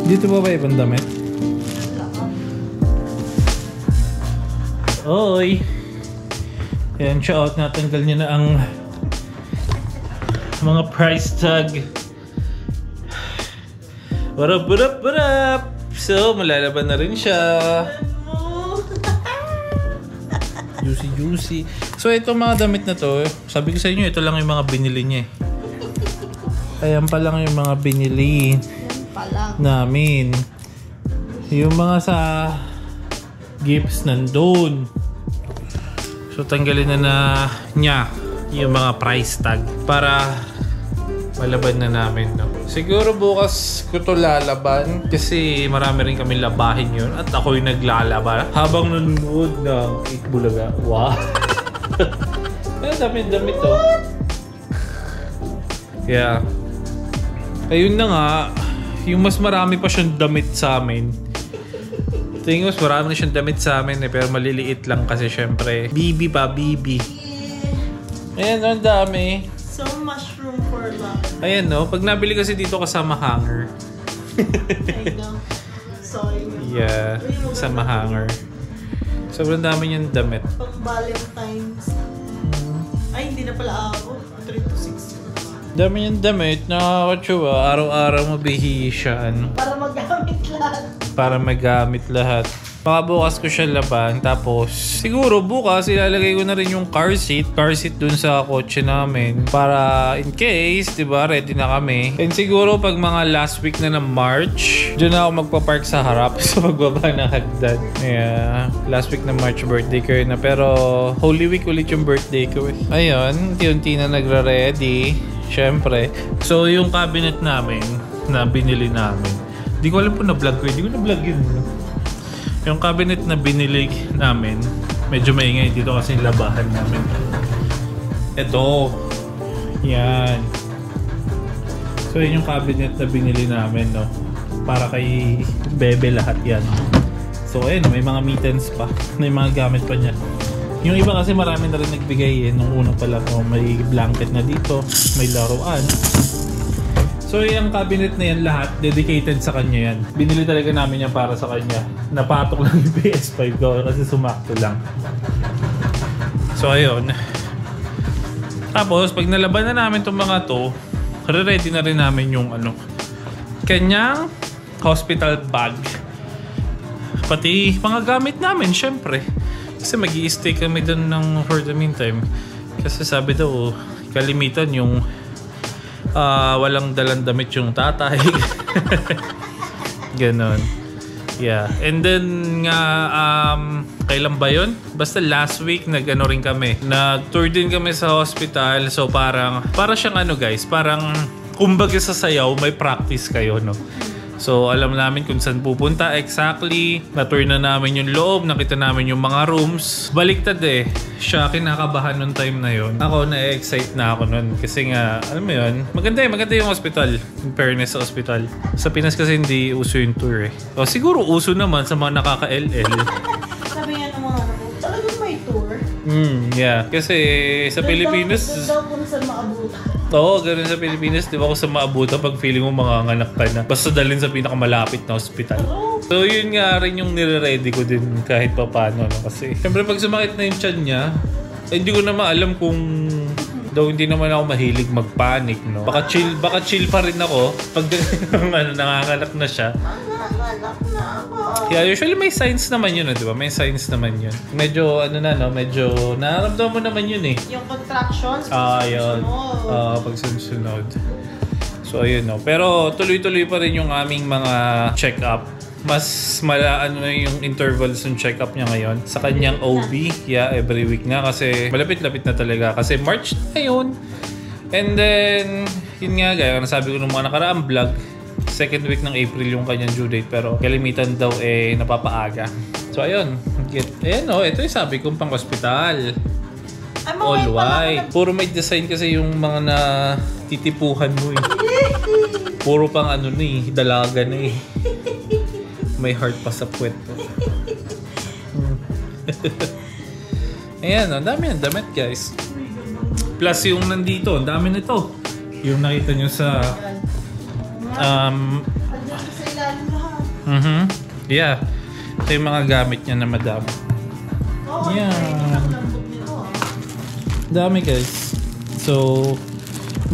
Dito ba ibang damit? Oy! Ayan, siya out. Natanggal niya na ang mga price tag. What up, what up, what up? So, malalaban na rin siya. Juicy, juicy. So, itong mga damit na to, sabi ko sa inyo, ito lang yung mga binili niya eh. Ayan pa lang yung mga binili namin. Yung mga sa gifts nandun. So, tanggalin na niya yung mga price tag para malaban na namin, no? Siguro bukas ko to lalaban kasi marami rin kami labahin yun at ako yung naglalaban habang nanonood ng 8 Bulaga. Wow! Ay, dami-dami to. Yeah. Ayun na nga, yung mas marami pa siyang damit sa amin. Tingin mas marami na siyang damit sa amin eh, pero maliliit lang kasi syempre. Bibi pa, bibi. Ayan, ang dami. So much room for love. Ayan no, pag nabili kasi dito kasama hanger. I know. Sorry. Yeah, kasama hanger. Sobrang dami niyang damit. Pag Valentine's. Ay, hindi na pala ako. 3 to 6. Dami niyang damit, nakakatsuwa. Araw-araw mabihisan. Para magamit lahat. Para magamit lahat. Baka bukas ko siya laban. Tapos, siguro bukas ilalagay ko na rin yung car seat. Car seat dun sa kotse namin. Para in case, diba, ready na kami. And siguro pag mga last week na ng March, dyan ako magpa-park sa harap sa pagbaba ng hagdan. Yeah, last week ng March birthday ko yun na. Pero Holy Week ulit yung birthday ko eh. Ayun, unti-unti na nagra-ready. Syempre. So, yung cabinet namin na binili namin. Di ko alam po na-vlog ko. Di ko na-vlog yun. Yung cabinet na binili namin, medyo maingay dito kasi labahan namin. Ito. Yan. So, yun yung cabinet na binili namin, no? Para kay Bebe lahat yan. So, ayun, may mga mittens pa. May mga gamit pa niya. Yung iba kasi marami na rin nagbigay eh. Nung una pa lang, oh, may blanket na dito. May laruan. So yung cabinet na yan lahat, dedicated sa kanya yan. Binili talaga namin yan para sa kanya. Napatok lang yung PS5 ko kasi sumakto lang. So ayun. Tapos pag nalaban na namin itong mga to, re-ready na rin namin yung ano, kanyang hospital bag. Pati mga gamit namin, syempre. Kasi mag-i-stay kami dun ng for the meantime. Kasi sabi daw, kalimitan yung walang dalang damit yung tatay. Ganon. Yeah. And then nga, kailan ba yun? Basta last week nag-ano rin kami. Nag-tour din kami sa hospital. So para siyang ano guys, parang kumbaga sa sayaw, may practice kayo, no? So alam namin kung saan pupunta exactly. Na-tour na namin yung loob, nakita namin yung mga rooms. Baliktad eh. Siya kinakabahan nung time na yun. Ako na-excite na ako nun kasi nga, alam mo yun, maganda yung hospital. In fairness sa hospital. Sa Pinas kasi hindi uso yung tour eh. O siguro uso naman sa mga nakaka-LL. Sabi nga ng mga anak ko, talagang may tour. Yeah. Kasi sa Pilipinas... Doon daw kung saan maabutan. Oo, ganun sa Pilipinas. Di ba kung sa maabutan pag feeling mo manganganak ka na. Basta dalhin sa pinakamalapit na hospital. So yun nga rin yung nire-ready ko din kahit pa paano. No? Kasi siyempre pag sumakit na yung tiyan niya, eh, hindi ko na maalam kung daw hindi naman ako mahilig magpanic. No? Baka chill pa rin ako pag nanganganak na siya. Nanganganak na ako. Yeah, usually may signs naman yun, di ba? May signs naman yun. Medyo, ano na, no? Medyo, nararamdaman mo naman yun eh. Yung contractions, yun. Pag sunod. So, ayun, no? Pero, tuloy-tuloy pa rin yung aming mga check-up. Mas ano yung intervals ng check-up niya ngayon sa kanyang OB. Yeah, every week na kasi malapit-lapit na talaga. Kasi March na yun. And then, yun nga, gaya nasabi ko nung mga nakaraang vlog, second week ng April yung kanyang due date pero kalimitan daw eh napapaaga. So ayun, ayan o, ito yung sabi kong pang hospital. All white. Puro may design kasi yung mga natitipuhan mo eh. Puro pang ano na eh, dalaga na eh. May heart pa sa puwet to. Ayan o, dami ng damit guys. Plus yung nandito, dami nito. Yung nakita nyo sa Yeah. Ito yung mga gamit niya na madami. Oo, Yan. ang lambot nito ah. Dami guys. So,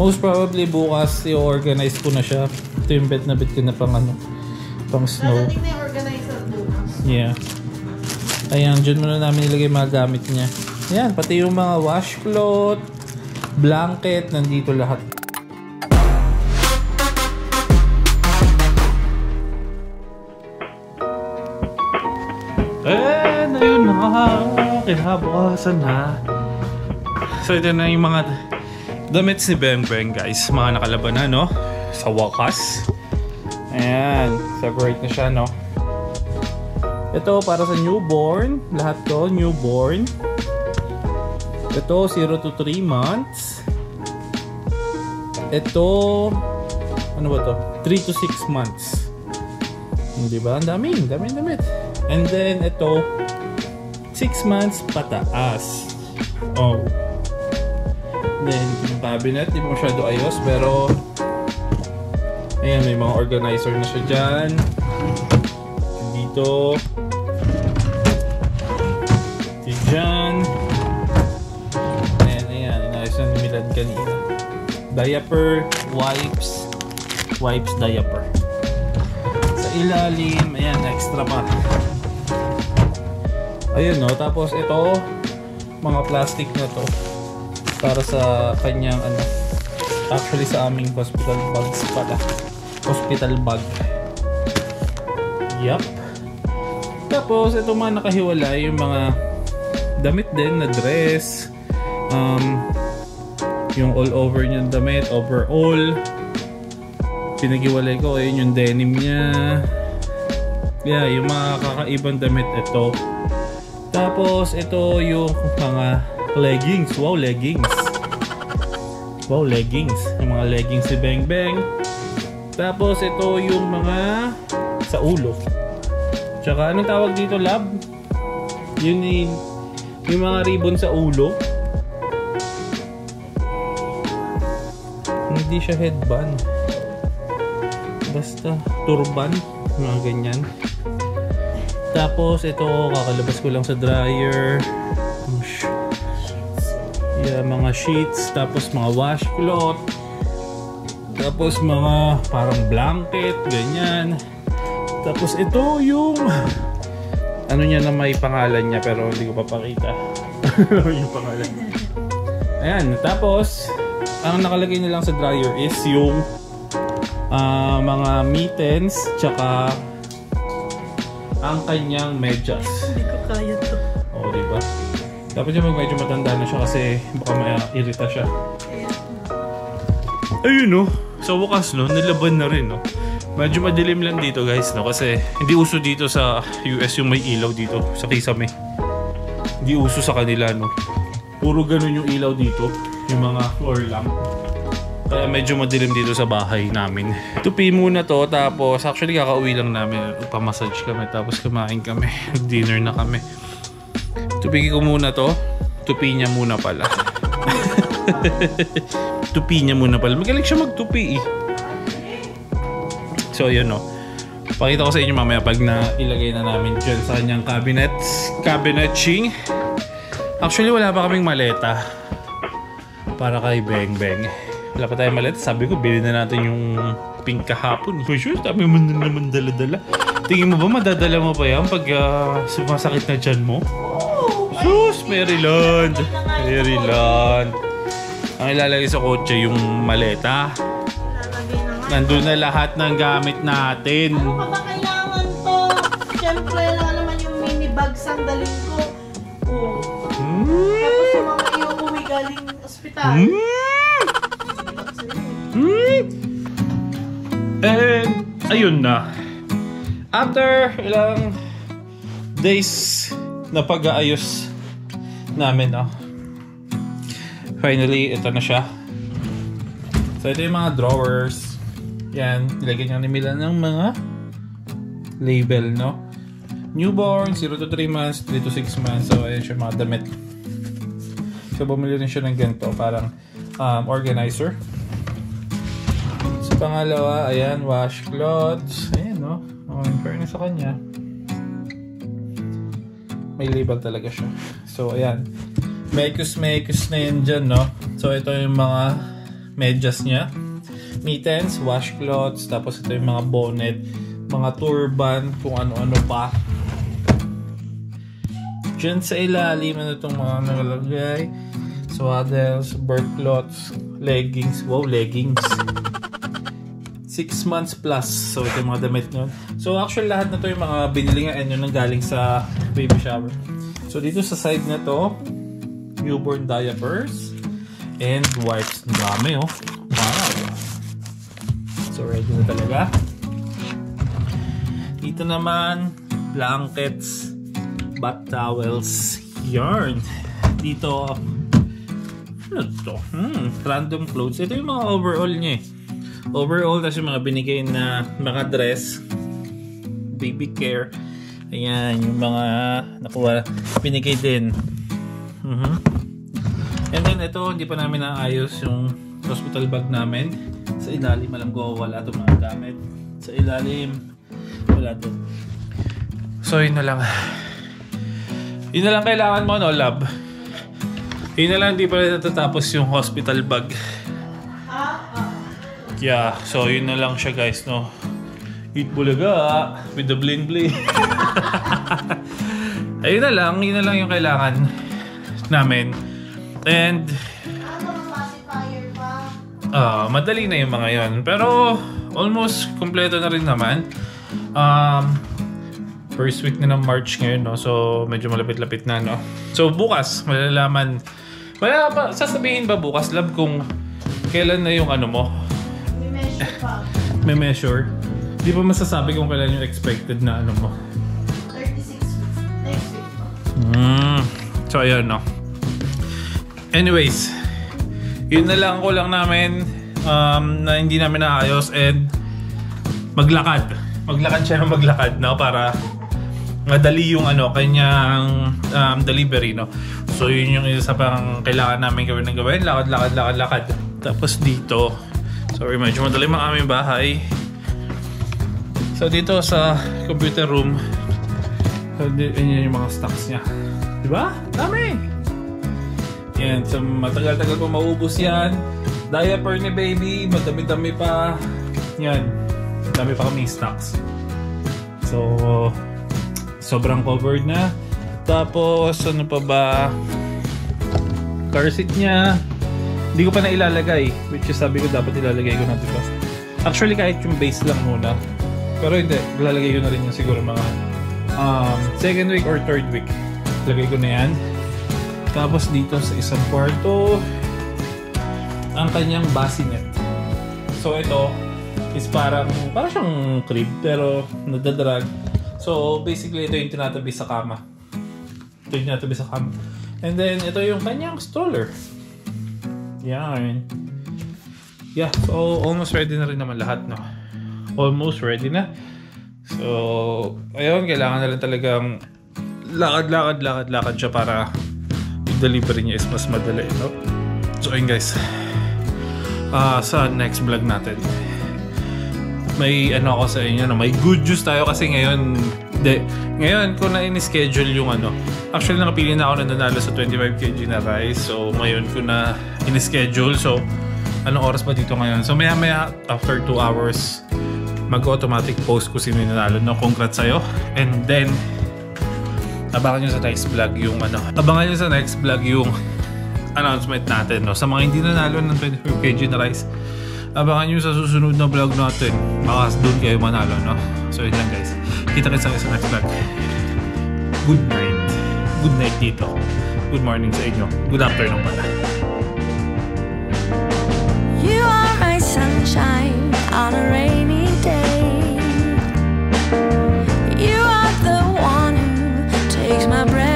most probably bukas i-organize ko na siya. Ito yung bet na bet ko na pang ano, pang snow. Dadating na yung organizer bukas. Yeah. Ayan, dyan muna namin ilagay mga gamit niya. Ayan, pati yung mga washcloth, blanket, nandito lahat. And ayun na, kinabukasan na. So ito na yung mga damit si Beng Beng guys. Mga nakalaban na no, sa wakas. Ayan, separate na siya no. Ito para sa newborn, lahat to newborn. Ito 0 to 3 months. Ito ano ba to? 3 to 6 months. Hindi ba? Ang daming damit. And then ito 6 months pataas. Oh. Then yung cabinet, di mo masyado ayos pero ayan, may mga organizer na siya dyan. Dito. Dyan. Ayan. Inayos na ni Milan kanina. Diaper, wipes, diaper. Sa ilalim, ayan, extra pa. Ayun no, tapos ito, mga plastic na to. Para sa kanyang ano, actually sa aming hospital bags pala. Hospital bag. Yup. Tapos ito mga nakahiwalay yung mga damit din na dress. Yung all over niyang damit, overall. Pinaghiwalay ko, ayun yung denim niya. Yeah, yung mga kakaibang damit ito. Tapos ito yung mga leggings. Wow, leggings. Yung mga leggings si Beng Beng. Tapos ito yung mga sa ulo. Tsaka anong tawag dito, lab? Yun yung mga ribbon sa ulo. Hindi siya headband. Basta turban. Mga ganyan. Tapos ito, kakalabas ko lang sa dryer. Yeah, mga sheets. Tapos mga washcloth. Tapos mga parang blanket. Ganyan. Tapos ito yung ano niya na may pangalan niya pero hindi ko papakita. Yung pangalan niya. Ayan. Tapos ang nakalagay na lang sa dryer is yung mga mittens tsaka ang kanyang medyas. Hindi ko kaya to. Oo, diba? Dapat yung medyo matanda na siya kasi baka ma-irita siya. Ayun no, sa wakas no, nilaban na rin no. Medyo madilim lang dito guys no, kasi hindi uso dito sa US yung may ilaw dito sa Kisame. Hindi uso sa kanila no. Puro ganun yung ilaw dito, yung mga floor lamp. Kaya medyo madilim dito sa bahay namin. Tupi muna to, tapos actually kakauwi lang namin. Pamassage kami, tapos kumain kami. Dinner na kami. Tupi ko muna to. Tupi niya muna pala. Tupi niya muna pala. Magaling siya magtupi eh. So yun no. Pakita ko sa inyo mamaya pag nailagay na namin dyan sa kanyang cabinetching. Actually wala pa kaming maleta para kay Beng Beng. Wala pa tayong maleta. Sabi ko, bilhin na natin yung pink kahapon. For sure, sabi mo na naman dala-dala. Tingin mo ba, madadala mo pa yan pag sumasakit na dyan mo? Sus, Maryland! Maryland! Ang ilalagay sa kotse yung maleta. Nandun na lahat ng gamit natin. Ano pa ba kailangan to? Siyempre lang naman yung mini bags ang dalhin ko. Oh. Tapos yung mga iuwi galing ospital. And ayun na. After ilang days na pag-aayos namin finally ito na siya. So ito yung mga drawers. Yan, nilagyan niya ni Milan ng mga label no. Newborn, 0 to 3 months, 3 to 6 months. So ayan siya mga damit. So bumili rin siya ng ganito, parang organizer. Pangalawa, ayan, washcloths. Ayan, no? Mga in fairness sa kanya, may label talaga siya. So, ayan. Mekos na yun dyan, no? So, ito yung mga medyas niya. Mittens, washcloths, tapos ito yung mga bonnet, mga turban, kung ano-ano pa. Diyan sa ilalim, ano itong mga nakalagay? Swaddles, burp cloths, leggings. Wow, leggings. 6 months plus. So, ito yung mga damit nyo. So, actually, lahat na to yung mga binili nga yun nang galing sa baby shower. So, dito sa side na to, newborn diapers and wipes. Ang dami, oh. Wow. So, ready na talaga. Dito naman, blankets, bath towels, yarn. Dito, ano to? Random clothes. Ito yung mga overall niya eh. Overall, tapos yung mga binigay na mga dress, baby care. Ayan, yung mga nakuha, binigay din. And then ito, hindi pa namin naayos yung hospital bag namin. Sa ilalim, alam ko wala itong mga gamit. Sa ilalim, wala ito. So, yun na lang. Yun na lang kailangan mo, no, lab? Yun na lang, hindi pa rin natatapos yung hospital bag. Yeah, so yun na lang siya, guys, no? Eat Bulaga with the bling bling. Ayun na lang yung kailangan namin. And madali na yung mga yon. Pero almost kompleto na rin naman. First week na ng March ngayon, no? So medyo malapit-lapit na, no? So bukas malalaman. Sasabihin ba bukas, lab, kung kailan na yung ano mo? May measure. Di pa masasabi kung kailan yung expected na ano mo. 36 weeks. Next week pa. So ayun, no? Anyways, yun na lang ko lang namin na hindi namin naayos, and maglakad siya ng maglakad, no? Para madali yung ano, kanyang delivery, no? So yun yung isa sa pang kailangan namin gawin. Lakad. Tapos dito, sorry, medyo madaling ang aming bahay. So dito sa computer room, so yun yung mga stocks niya. Diba? Dami! Yan, so matagal-tagal pa maubos yan. Diaper ni baby, madami-dami pa. Yan, dami pa kami stocks. So, sobrang covered na. Tapos, ano pa ba? Car seat niya. Hindi ko pa na ilalagay, which is sabi ko dapat ilalagay ko natin first. Actually, kahit yung base lang muna. Pero hindi, ilalagay ko na rin yung siguro mga second week or third week. Lagay ko na yan. Tapos dito sa isang kwarto, ang kanyang bassinet. So ito is parang siyang crib pero nadadrag. So basically ito yung tinatabi sa kama. And then ito yung kanyang stroller. Yan. Yeah, so almost ready na rin naman lahat, no? Almost ready na. So, ayun, kailangan na lang talagang lakad siya para yung delivery niya is mas madali, no? So, ayun guys. Sa next vlog natin, may ano ako sa inyo, no? May good news tayo kasi ngayon ko na in-schedule yung ano. Actually, nakapili na ako na nanalo sa 25 kg na rice. So, ngayon ko na in-schedule. So, anong oras ba dito ngayon? So, maya after 2 hours, mag-automatic post ko sino yung nanalo. No? Congrats sa'yo. And then, abangan nyo sa next vlog yung announcement natin. No? Sa mga hindi nanalo ng 25 kg na rice, abangan nyo sa susunod na vlog natin. Baka doon kayo manalo, no? So, yun lang guys. Kita-kits sa next vlog. Good night. Good night dito. Good morning sa inyo. Good afternoon pala. You are my sunshine on a rainy day. You are the one who takes my breath